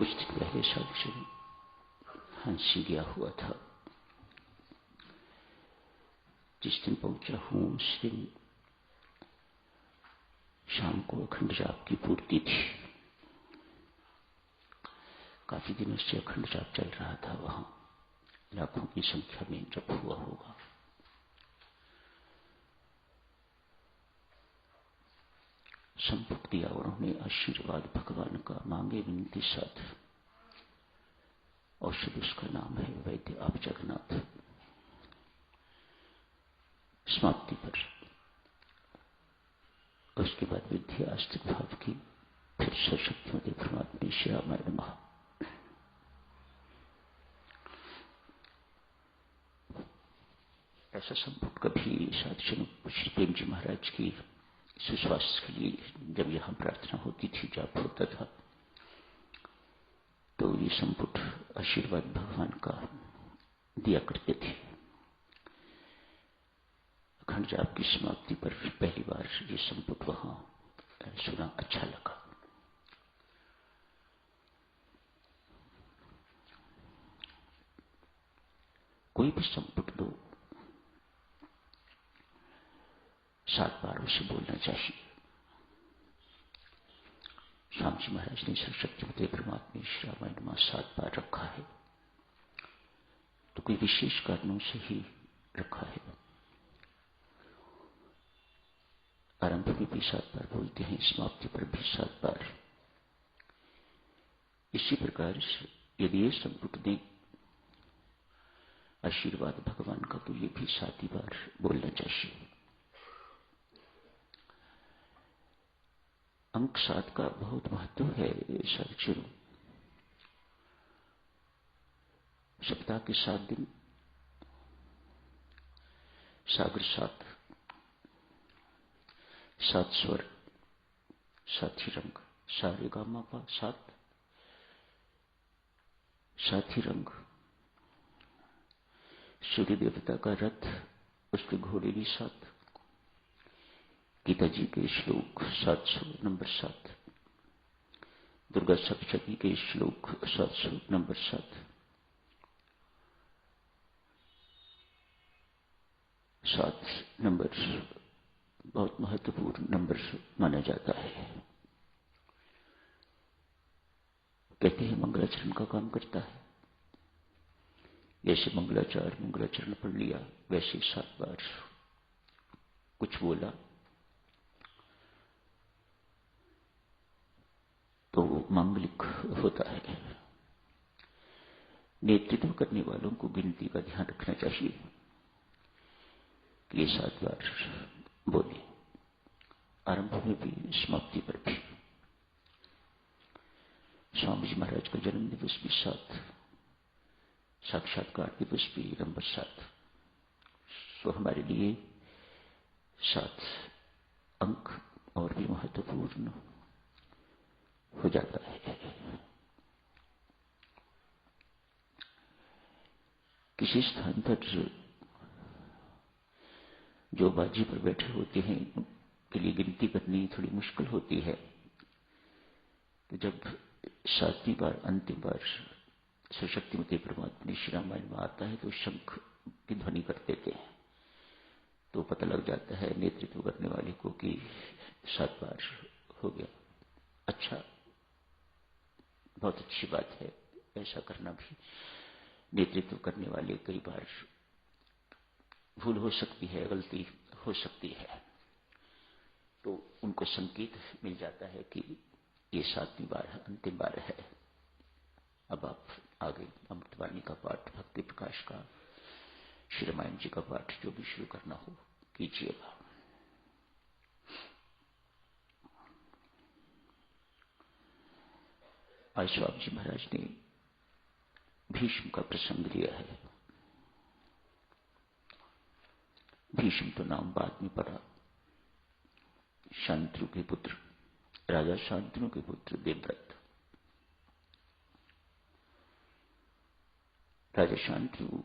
कुछ दिन पहले साक्षी हंसी गया हुआ था। जिस दिन पहुंचा हूं उस दिन शाम को अखंड जाप की पूर्ति थी। काफी दिनों से अखंड जाप चल रहा था। वहां लाखों की संख्या में जप हुआ होगा। संपुट दिया उन्होंने आशीर्वाद भगवान का, मांगे विनती साथ। औषध उसका नाम है वैद्य आप जगन्नाथ। समाप्ति पर उसके बाद विधि आस्तिक भाव की, फिर सशक्तिमती परमात्मा श्री रामाय नमः। ऐसा संपुट कभी साधु श्री प्रेम जी महाराज की सुस्वास्थ्य के लिए जब यहां प्रार्थना होती थी, जाप होता था, तो ये संपुट आशीर्वाद भगवान का दिया करते थे। अखंड जाप की समाप्ति पर पहली बार ये संपुट वहां सुना, अच्छा लगा। कोई भी संपुट दो, 7 बार उसे बोलना चाहिए। स्वामी जी महाराज ने सर्वशक्तिमती परमात्मा श्री रामाय नमः 7 बार रखा है, तो कोई विशेष कारणों से ही रखा है। आरंभ में भी 7 बार बोलते हैं, समाप्ति पर भी 7 बार। इसी प्रकार यदि ये संपुट दें आशीर्वाद भगवान का, तो ये भी 7 ही बार बोलना चाहिए। अंक 7 का बहुत महत्व है। साक्षर सप्ताह के 7 दिन, सागर 7, 7 स्वर, 7 ही रंग, सारे गामा पा 7, 7 ही रंग। सूर्य देवता का रथ, उसके घोड़े भी 7। गीता जी के श्लोक 700 नंबर 7। दुर्गा सप्तशती के श्लोक 700 नंबर 7। 7 नंबर बहुत महत्वपूर्ण नंबर माना जाता है। कहते हैं मंगलाचरण का काम करता है। जैसे मंगलाचरण पढ़ लिया, वैसे 7 बार कुछ बोला तो वो मांगलिक होता है। नेतृत्व करने वालों को गिनती का ध्यान रखना चाहिए कि ये 7 बार बोले, आरंभ में भी समाप्ति पर भी। स्वामी जी महाराज का जन्म दिवस भी 7, साक्षात्कार दिवस भी नंबर 7। तो हमारे लिए 7 अंक और भी महत्वपूर्ण हो जाता है। किसी स्थान पर जो बाजी पर बैठे होते हैं उनके लिए गिनती करनी थोड़ी मुश्किल होती है। तो जब 7वीं बार अंतिम बार सशक्तिमती परमात्मा श्री रामायण में आता है तो शंख की ध्वनि कर देते हैं, तो पता लग जाता है नेतृत्व करने वाले को कि 7 बार हो गया। अच्छा, बहुत अच्छी बात है ऐसा करना भी। नेतृत्व करने वाले कई बार भूल हो सकती है, गलती हो सकती है, तो उनको संकेत मिल जाता है कि ये 7वीं बार अंतिम बार है। अब आप आगे अमृतवाणी का पाठ, भक्ति प्रकाश का, श्री रामायण जी का पाठ जो भी शुरू करना हो कीजिएगा। आज स्वामी जी महाराज ने भीष्म का प्रसंग लिया है। भीष्म तो नाम बाद में पड़ा। शांतनु के पुत्र, राजा शांतनु के पुत्र देवव्रत। राजा शांतनु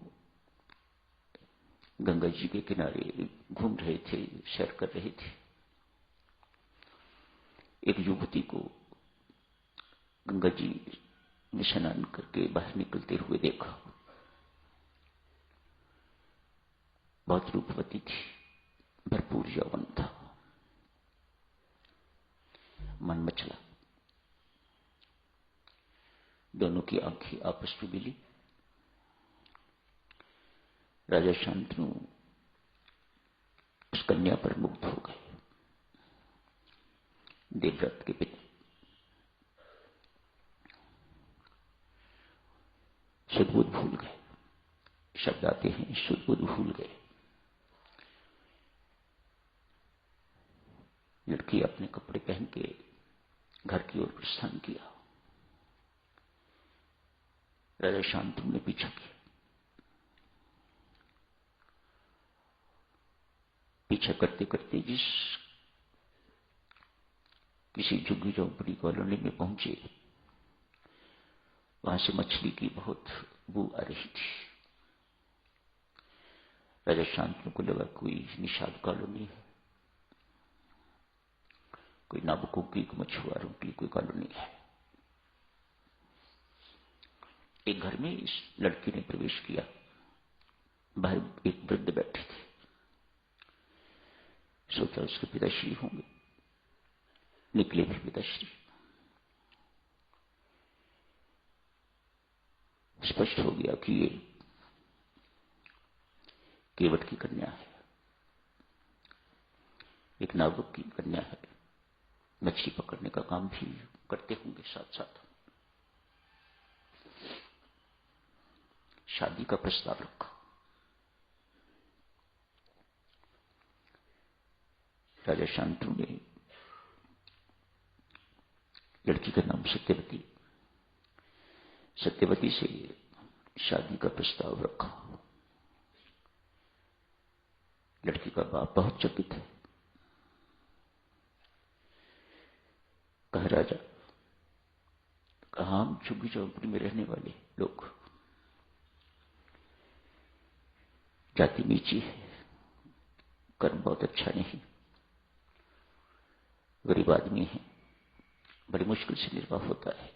गंगा जी के किनारे घूम रहे थे, सैर कर रहे थे। एक युवती को गंगा जी में स्नान करके बाहर निकलते हुए देखा। बहुत रूपवती थी, भरपूर यौवन था। मन मचला, दोनों की आंखें आपस में मिली। राजा शांतनु उस कन्या पर मुग्ध हो गए। देवव्रत के पिता सुदबुद भूल गए। शब्द आते हैं, सुदबुद भूल गए। लड़की अपने कपड़े पहन के घर की ओर प्रस्थान किया। राजा शांतनु ने पीछा किया। पीछा करते करते जिस किसी झुग्गी झोंपड़ी कॉलोनी में पहुंचे, वहां से मछली की बहुत बू आ रही थी। राजा शांतनु को लगा कोई निषाद कॉलोनी है, कोई नाविकों की, मछुआरों की कोई कॉलोनी है। एक घर में इस लड़की ने प्रवेश किया। बाहर एक वृद्ध बैठे थे। सोचा उसके पिताश्री होंगे, निकले भी पिताश्री। स्पष्ट हो गया कि ये केवट की कन्या है, एक नाविक की कन्या है। मछली पकड़ने का काम भी करते होंगे साथ साथ। शादी का प्रस्ताव रखा। राजा शांतनु ने लड़की का नाम सत्यवती, सत्यवती से शादी का प्रस्ताव रखा। लड़की का बाप बहुत चकित है। कहा राजा, कहा हम झुग्गी झोंपड़ी में रहने वाले लोग, जाति नीची है, कर्म बहुत अच्छा नहीं, गरीब आदमी है, बड़ी मुश्किल से निर्वाह होता है।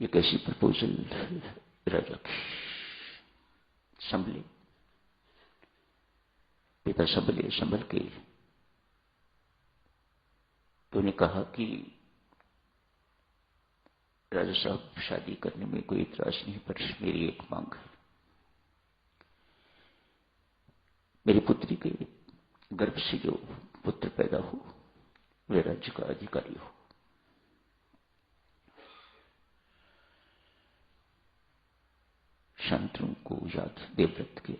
ये कैसी प्रपोजल राजा की। संभले, पिता संभले, संभल के तो ने कहा कि राजा साहब, शादी करने में कोई इतराज नहीं, पर मेरी एक मांग है। मेरी पुत्री के गर्भ से जो पुत्र पैदा हो वे राज्य का अधिकारी हो। शांतनु को याद देवव्रत के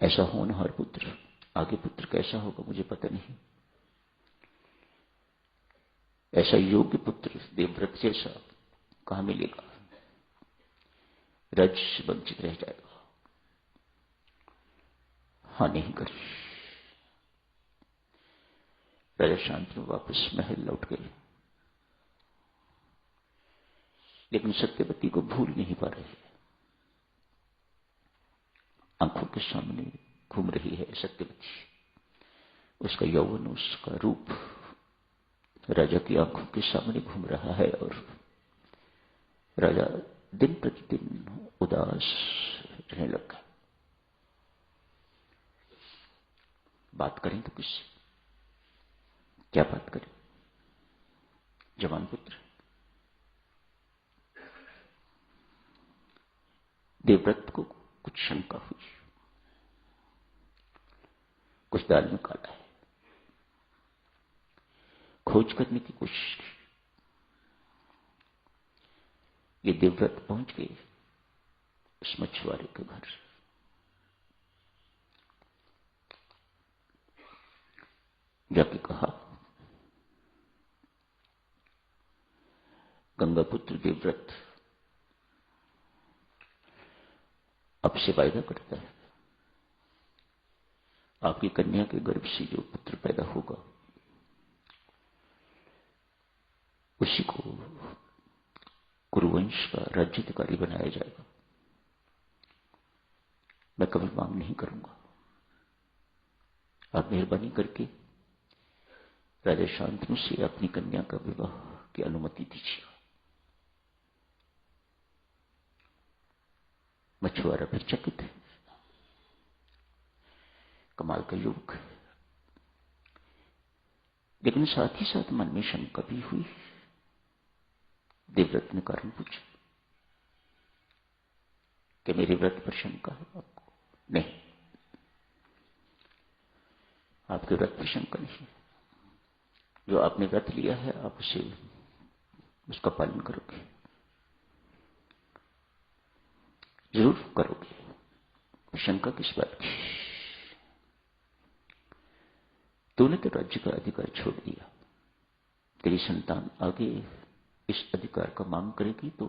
ऐसा होनहार पुत्र, आगे पुत्र कैसा होगा मुझे पता नहीं, ऐसा योग्य पुत्र देवव्रत जैसा कहां मिलेगा। राज्य से वंचित रह जाएगा। हाँ नहीं करी। राजा शांतनु वापस महल लौट गए, लेकिन सत्यवती को भूल नहीं पा रहे। आंखों के सामने घूम रही है सत्यवती, उसका यौवन, उसका रूप राजा की आंखों के सामने घूम रहा है। और राजा दिन प्रतिदिन उदास रहने लगा। बात करें तो किससे, क्या बात करें। जवान पुत्र देवव्रत को कुछ शंका हुई, कुछ दाल में काला है। खोज करने की कोशिश की। ये देवव्रत पहुंच गए उस मछुआरे के घर। जाके कहा, गंगापुत्र देवव्रत अब से वायदा करता है, आपकी कन्या के गर्भ से जो पुत्र पैदा होगा उसी को कुरुवंश का राज्याधिकारी बनाया जाएगा। मैं कभी मांग नहीं करूंगा। आप मेहरबानी करके राजा शांतनु से अपनी कन्या का विवाह की अनुमति दीजिए। मछुआरा फिर चकित है, कमाल का युवक है, लेकिन साथ ही साथ मन में शंका भी हुई। देवव्रत ने कारण पूछा कि मेरे व्रत पर शंका है आपको? नहीं, आपके व्रत पर शंका नहीं। जो आपने व्रत लिया है आप उसका पालन करोगे, जरूर करोगे। शंका किस बात की? तूने तो राज्य का अधिकार छोड़ दिया, तेरी संतान आगे इस अधिकार का मांग करेगी तो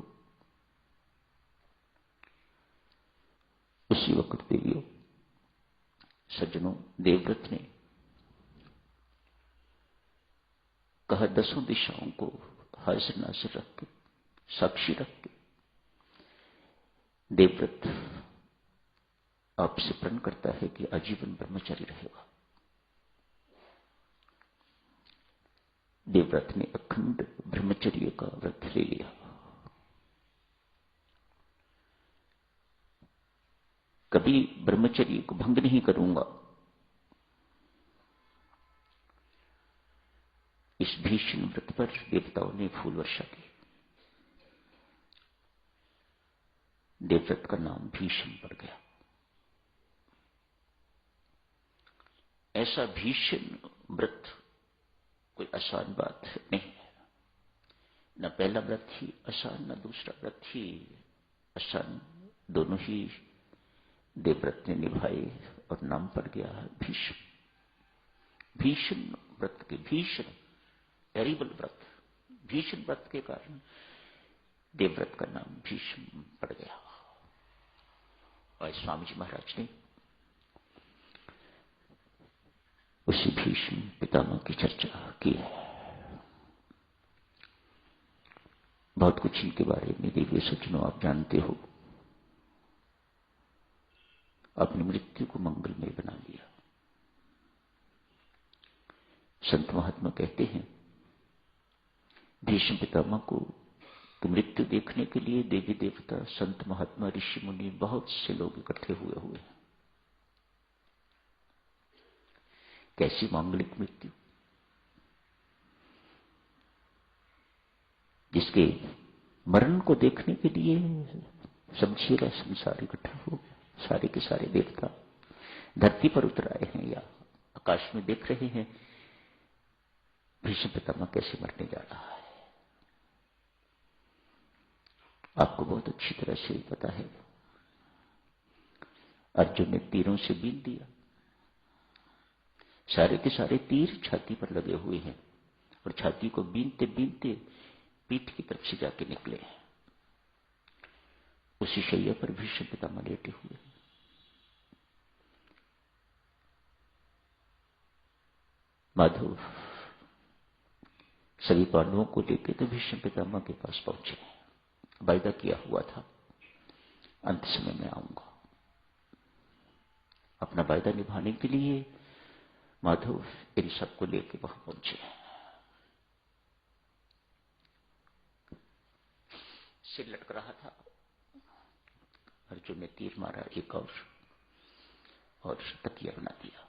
उसी वक्त देवियों, सज्जनों, देवव्रत ने कहा, 10 दिशाओं को हाजिर नाजिर रख के, साक्षी रख के, देवव्रत आपसे प्रण करता है कि आजीवन ब्रह्मचारी रहेगा। देवव्रत ने अखंड ब्रह्मचर्य का व्रत ले लिया। कभी ब्रह्मचर्य को भंग नहीं करूंगा। इस भीषण व्रत पर देवताओं ने फूल वर्षा की। देवव्रत का नाम भीषण पड़ गया। ऐसा भीषण व्रत कोई आसान बात नहीं है। न पहला व्रत ही आसान, न दूसरा व्रत ही आसान, दोनों ही देवव्रत ने निभाए और नाम पड़ गया है भीषण। भीषण व्रत के, भीषण टेरिबल व्रत, भीषण व्रत के कारण देवव्रत का नाम भीषण पड़ गया। और स्वामी जी महाराज ने उसी भीष्म पितामह की चर्चा की है। बहुत कुछ इनके बारे में देवी सज्जनों आप जानते हो। अपनी मृत्यु को मंगलमय बना लिया। संत महात्मा कहते हैं, भीष्म पितामह को कि मृत्यु देखने के लिए देवी देवता, संत महात्मा, ऋषि मुनि, बहुत से लोग इकट्ठे हुए हैं। कैसी मांगलिक मृत्यु, जिसके मरण को देखने के लिए समझिएगा संसार इकट्ठा हो गया। सारे के सारे देवता धरती पर उतर आए हैं या आकाश में देख रहे हैं भीष्म पितामह कैसे मरने जा रहा है। आपको बहुत अच्छी तरह से पता है, अर्जुन ने तीरों से बीन दिया। सारे के सारे तीर छाती पर लगे हुए हैं और छाती को बीनते बीनते पीठ की तरफ से जाके निकले हैं। उसी शैया पर भीष्म पितामह लेटे हुए। माधव सभी पांडवों को लेकर तो भीष्म पितामह के पास पहुंचे। वायदा किया हुआ था अंत समय में आऊंगा। अपना वायदा निभाने के लिए माधव इन सबको लेकर वहां पहुंचे। सिर लटक रहा था। अर्जुन ने तीर मारा एक और तकिया बना दिया।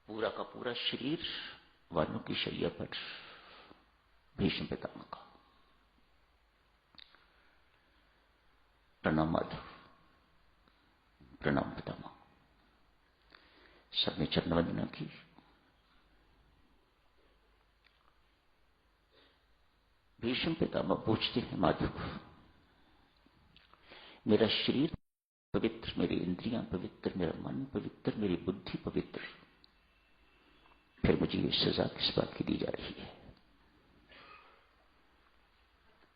पूरा का पूरा शरीर वानों की शैया पर भीष्म पितामह का। प्रणाम माधव, प्रणाम पितामह। सबने चरण वंदना की। भीष्म पितामह पूछते हैं, माधव मेरा शरीर पवित्र, मेरी इंद्रियां पवित्र, मेरा मन पवित्र, मेरी बुद्धि पवित्र, फिर मुझे ये सजा किस बात की दी जा रही है?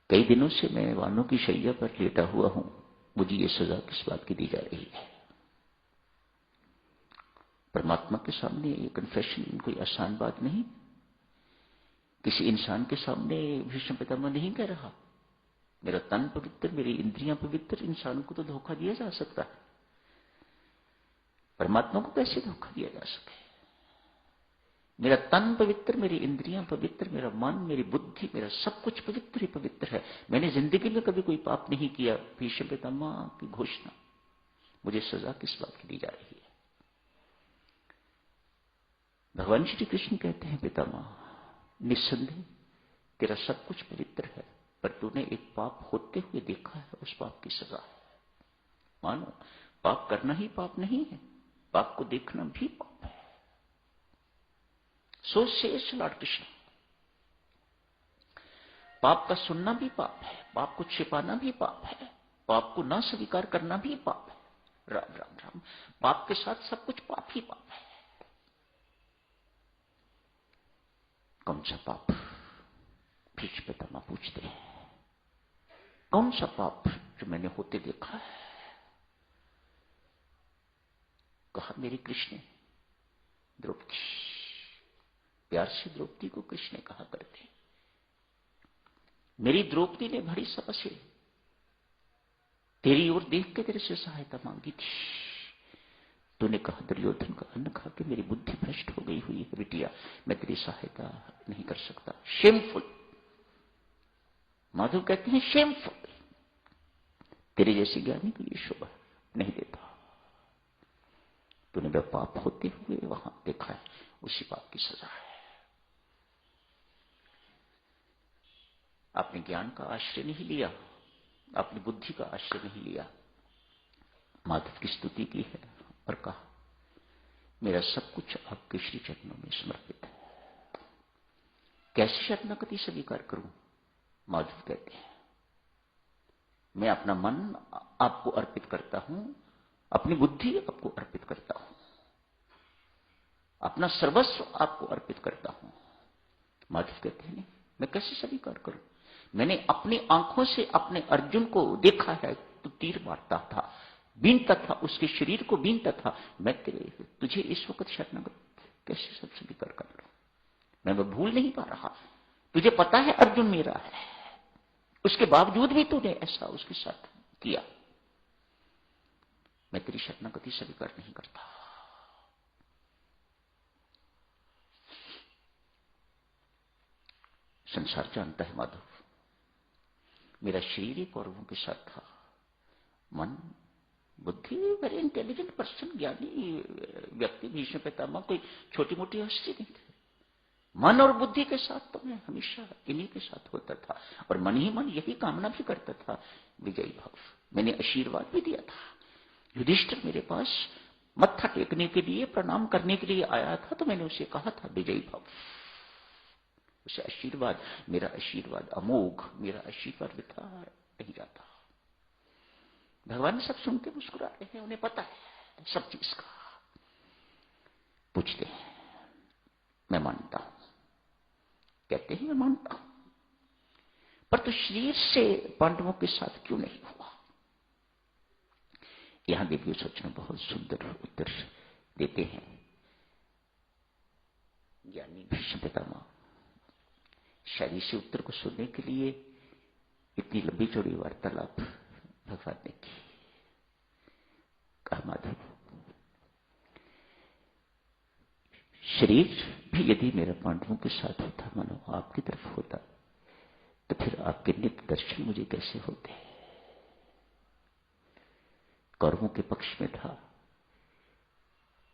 कई दिनों से मैं वानों की शैया पर लेटा हुआ हूं, मुझे ये सजा किस बात की दी जा रही है? परमात्मा के सामने ये कन्फेशन कोई आसान बात नहीं। किसी इंसान के सामने भीष्म पितामह नहीं कह रहा मेरा तन पवित्र, मेरी इंद्रियां पवित्र। इंसान को तो धोखा दिया जा सकता है। परमात्मा को कैसे धोखा दिया जा सके? मेरा तन पवित्र, मेरी इंद्रियां पवित्र, मेरा मन, मेरी बुद्धि, मेरा सब कुछ पवित्र ही पवित्र है। मैंने जिंदगी में कभी कोई पाप नहीं किया। भीष्म पितामह की घोषणा, मुझे सजा किस बात की दी जा रही है? भगवान श्री कृष्ण कहते हैं, पितामह निस्संदेह तेरा सब कुछ पवित्र है, पर तूने एक पाप होते हुए देखा है, उस पाप की सजा है। मानो पाप करना ही पाप नहीं है, पाप को देखना भी पाप है। सो शेष लॉर्ड कृष्ण, पाप का सुनना भी पाप है, पाप को छिपाना भी पाप है, पाप को न स्वीकार करना भी पाप है। राम राम राम, पाप के साथ सब कुछ पाप ही पाप है। कौन सा पाप? भीष्म पितामह पूछते हैं, कौन सा पाप जो मैंने होते देखा है? कहा, मेरी कृष्ण द्रौपदी, प्यार से द्रौपदी को कृष्ण कहा करते, मेरी द्रौपदी ने बड़ी सपा से तेरी ओर देख के तेरे से सहायता मांगी थी। तूने कहा, दुर्योधन का अन्न खा के मेरी बुद्धि भ्रष्ट हो गई हुई है बिटिया, मैं तेरी सहायता नहीं कर सकता। शेमफुल। माधव कहते हैं शेमफुल, तेरे जैसे ज्ञानी को ये शोभा नहीं देता। तूने वह पाप होते हुए वहां देखा है, उसी पाप की सजा है। आपने ज्ञान का आश्रय नहीं लिया, अपनी बुद्धि का आश्रय नहीं लिया। माधव की स्तुति की है और कहा, मेरा सब कुछ आपके श्री चरणों में समर्पित है। कैसे शरणागति स्वीकार करूं? माधव कहते हैं, मैं अपना मन आपको अर्पित करता हूं, अपनी बुद्धि आपको अर्पित करता हूं, अपना सर्वस्व आपको अर्पित करता हूं। माधव कहते हैं, नहीं, मैं कैसे स्वीकार करूं? मैंने अपनी आंखों से अपने अर्जुन को देखा है, तो तीर मारता था, बीनता था, उसके शरीर को बीनता था। मैं तुझे इस वक्त शरणागत कैसे सब स्वीकार कर लूं? मैं वो भूल नहीं पा रहा। तुझे पता है अर्जुन मेरा है, उसके बावजूद भी तूने ऐसा उसके साथ किया। मैं तेरी शरणागति स्वीकार नहीं करता। संसार जानता है माधव, मेरा शरीर ही कौरवों के साथ था, मन बुद्धि, वेरी इंटेलिजेंट पर्सन, ज्ञानी व्यक्ति, भीष्म पितामह कोई छोटी मोटी हस्ती नहीं थे। मन और बुद्धि के साथ तो मैं हमेशा इन्हीं के साथ होता था, और मन ही मन यही कामना भी करता था, विजयी भव। मैंने आशीर्वाद भी दिया था। युधिष्ठिर मेरे पास मत्था टेकने के लिए, प्रणाम करने के लिए आया था, तो मैंने उसे कहा था, विजयी भव। उसे आशीर्वाद, मेरा आशीर्वाद अमोघ, मेरा आशीर्वाद वृथा नहीं जाता। भगवान सब सुन के मुस्कुरा रहे हैं, उन्हें पता है सब चीज का। पूछते हैं, मैं मानता हूं। कहते हैं, मैं मानता हूं, पर तो शरीर से पांडवों के साथ क्यों नहीं हुआ? यहां देवी सोचना बहुत सुंदर उत्तर देते हैं ज्ञानी भीष्म पितामह। शायद इसी उत्तर को सुनने के लिए इतनी लंबी चौड़ी वार्तालाप भगवान ने की। कहा, माधव, शरीर भी यदि मेरा पांडवों के साथ होता, मानो आपकी तरफ होता, तो फिर आपके नित्य दर्शन मुझे कैसे होते? कौरवों के पक्ष में था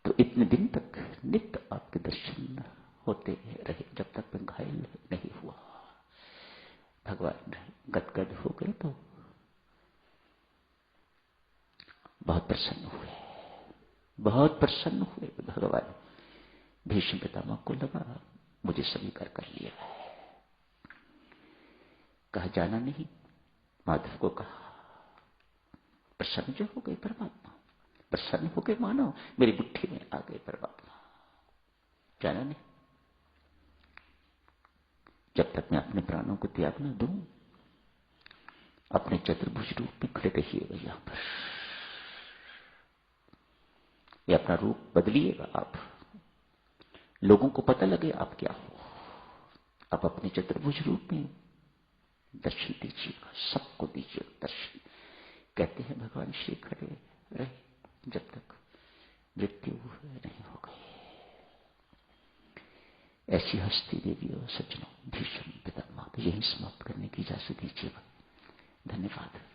तो इतने दिन तक नित्य आपके दर्शन होते रहे, जब तक मैं घायल नहीं हुआ। भगवान गदगद हो गए तो बहुत प्रसन्न हुए, बहुत प्रसन्न हुए भगवान। भीष्म पितामह को लगा मुझे स्वीकार कर लिया है। कहा, जाना नहीं? माधव को कहा, प्रसन्न जो हो गए परमात्मा, प्रसन्न हो गए, मानो मेरी बुद्धि में आ गए परमात्मा। जाना नहीं? जब तक मैं अपने प्राणों को त्याग न दूं, अपने चतुर्भुज रूप में खड़े रहिएगा यहां पर। ये अपना रूप बदलिएगा आप, लोगों को पता लगे आप क्या हो। आप अपने चतुर्भुज रूप में दर्शन दीजिएगा, सबको दीजिएगा दर्शन। कहते हैं भगवान श्री खड़े रहे जब तक मृत्यु ऐसी हस्ती देवी और सज्जनों, भीष्म पितामह, यही समाप्त करने की इजाजत दीजिएगा। धन्यवाद।